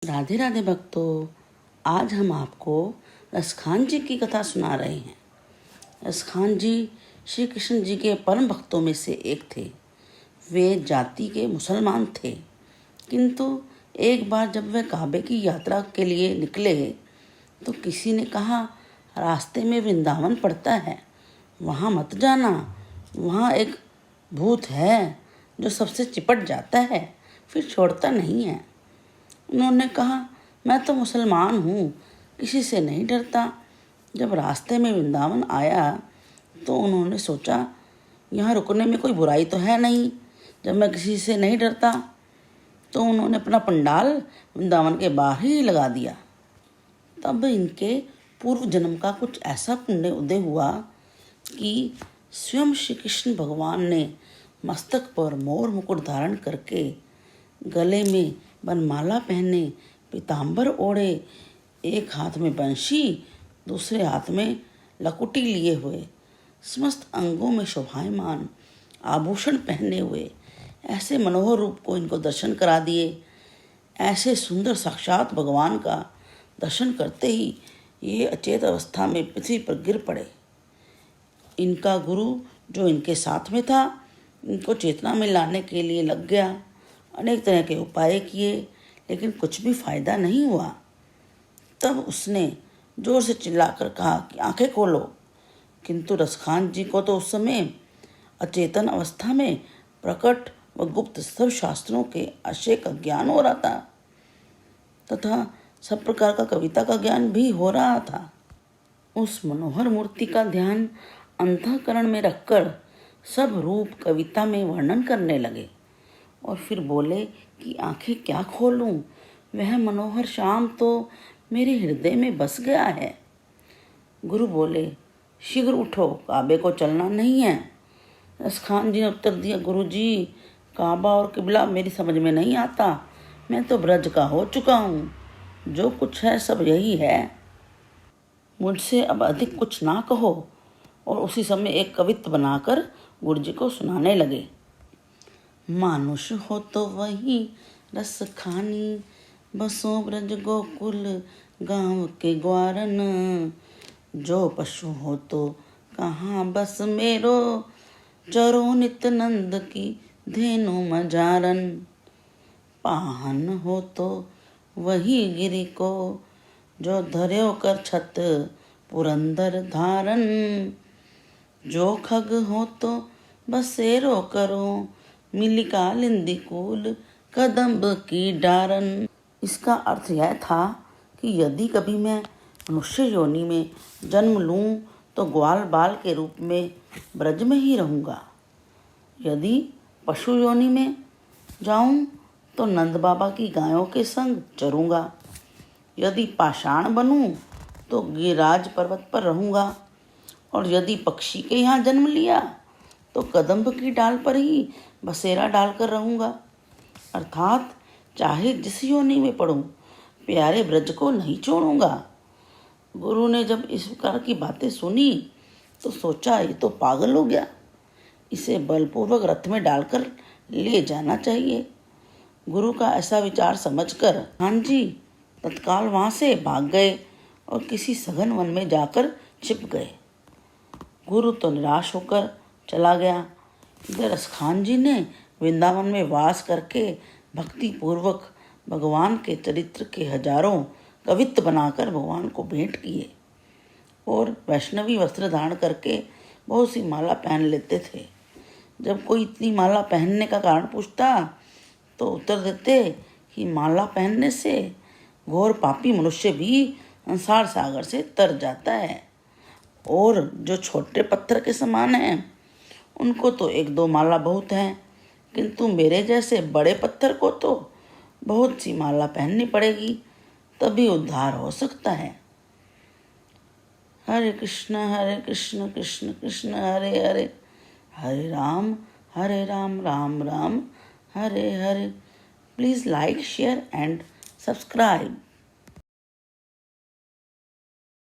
राधे राधे भक्तों, आज हम आपको रसखान जी की कथा सुना रहे हैं। रसखान जी श्री कृष्ण जी के परम भक्तों में से एक थे। वे जाति के मुसलमान थे, किंतु एक बार जब वे काबे की यात्रा के लिए निकले तो किसी ने कहा, रास्ते में वृंदावन पड़ता है, वहाँ मत जाना, वहाँ एक भूत है जो सबसे चिपट जाता है फिर छोड़ता नहीं है। उन्होंने कहा, मैं तो मुसलमान हूँ, किसी से नहीं डरता। जब रास्ते में वृंदावन आया तो उन्होंने सोचा, यहाँ रुकने में कोई बुराई तो है नहीं, जब मैं किसी से नहीं डरता। तो उन्होंने अपना पंडाल वृंदावन के बाहर ही लगा दिया। तब इनके पूर्व जन्म का कुछ ऐसा पुण्य उदय हुआ कि स्वयं श्री कृष्ण भगवान ने मस्तक पर मोर मुकुट धारण करके, गले में बनमाला पहने, पीताम्बर ओढ़े, एक हाथ में बंशी, दूसरे हाथ में लकुटी लिए हुए, समस्त अंगों में शोभायमान आभूषण पहने हुए ऐसे मनोहर रूप को इनको दर्शन करा दिए। ऐसे सुंदर साक्षात भगवान का दर्शन करते ही ये अचेत अवस्था में पृथ्वी पर गिर पड़े। इनका गुरु जो इनके साथ में था, इनको चेतना में लाने के लिए लग गया। अनेक तरह के उपाय किए, लेकिन कुछ भी फायदा नहीं हुआ। तब उसने जोर से चिल्लाकर कहा कि आंखें खोलो, किंतु रसखान जी को तो उस समय अचेतन अवस्था में प्रकट व गुप्त सब शास्त्रों के आशय का ज्ञान हो रहा था तथा सब प्रकार का कविता का ज्ञान भी हो रहा था। उस मनोहर मूर्ति का ध्यान अंतःकरण में रखकर सब रूप कविता में वर्णन करने लगे और फिर बोले कि आंखें क्या खोलूं, वह मनोहर श्याम तो मेरे हृदय में बस गया है। गुरु बोले, शीघ्र उठो, काबे को चलना नहीं है। रसखान जी ने उत्तर दिया, गुरु जी, काबा और किबला मेरी समझ में नहीं आता, मैं तो ब्रज का हो चुका हूँ, जो कुछ है सब यही है, मुझसे अब अधिक कुछ ना कहो। और उसी समय एक कवित्त बनाकर गुरु जी को सुनाने लगे। मानुष हो तो वही रस खानी, बसो ब्रज गोकुल गांव के ग्वारन, जो पशु हो तो कहाँ बस मेरो, चरो नित नंद की धेनु मजारन, पाहन हो तो वही गिरि को, जो धर्यो कर छत पुरंदर धारन, जो खग हो तो बसेरो करो, मिलिका लिंदिकूल कदम्ब की डारन। इसका अर्थ यह था कि यदि कभी मैं मनुष्य योनि में जन्म लूं तो ग्वाल बाल के रूप में ब्रज में ही रहूंगा। यदि पशु योनि में जाऊं तो नंद बाबा की गायों के संग चरूंगा। यदि पाषाण बनूं तो गिरिराज पर्वत पर रहूंगा। और यदि पक्षी के यहाँ जन्म लिया तो कदम्ब की डाल पर ही बसेरा डालकर रहूंगा। अर्थात चाहे जिस योनि में पड़ूं, प्यारे ब्रज को नहीं छोड़ूंगा। गुरु ने जब इस प्रकार की बातें सुनी तो सोचा, ये तो पागल हो गया, इसे बलपूर्वक रथ में डालकर ले जाना चाहिए। गुरु का ऐसा विचार समझकर खान जी तत्काल वहां से भाग गए और किसी सघन वन में जाकर छिप गए। गुरु तो निराश होकर चला गया। इधर रसखान जी ने वृंदावन में वास करके भक्ति पूर्वक भगवान के चरित्र के हजारों कवित्त बनाकर भगवान को भेंट किए और वैष्णवी वस्त्र धारण करके बहुत सी माला पहन लेते थे। जब कोई इतनी माला पहनने का कारण पूछता तो उत्तर देते कि माला पहनने से घोर पापी मनुष्य भी संसार सागर से तर जाता है, और जो छोटे पत्थर के समान हैं उनको तो एक दो माला बहुत है, किंतु मेरे जैसे बड़े पत्थर को तो बहुत सी माला पहननी पड़ेगी, तभी उद्धार हो सकता है। Hare Krishna Krishna Krishna Hare Hare, Hare Ram Ram Ram Hare Hare. Please like, share and subscribe.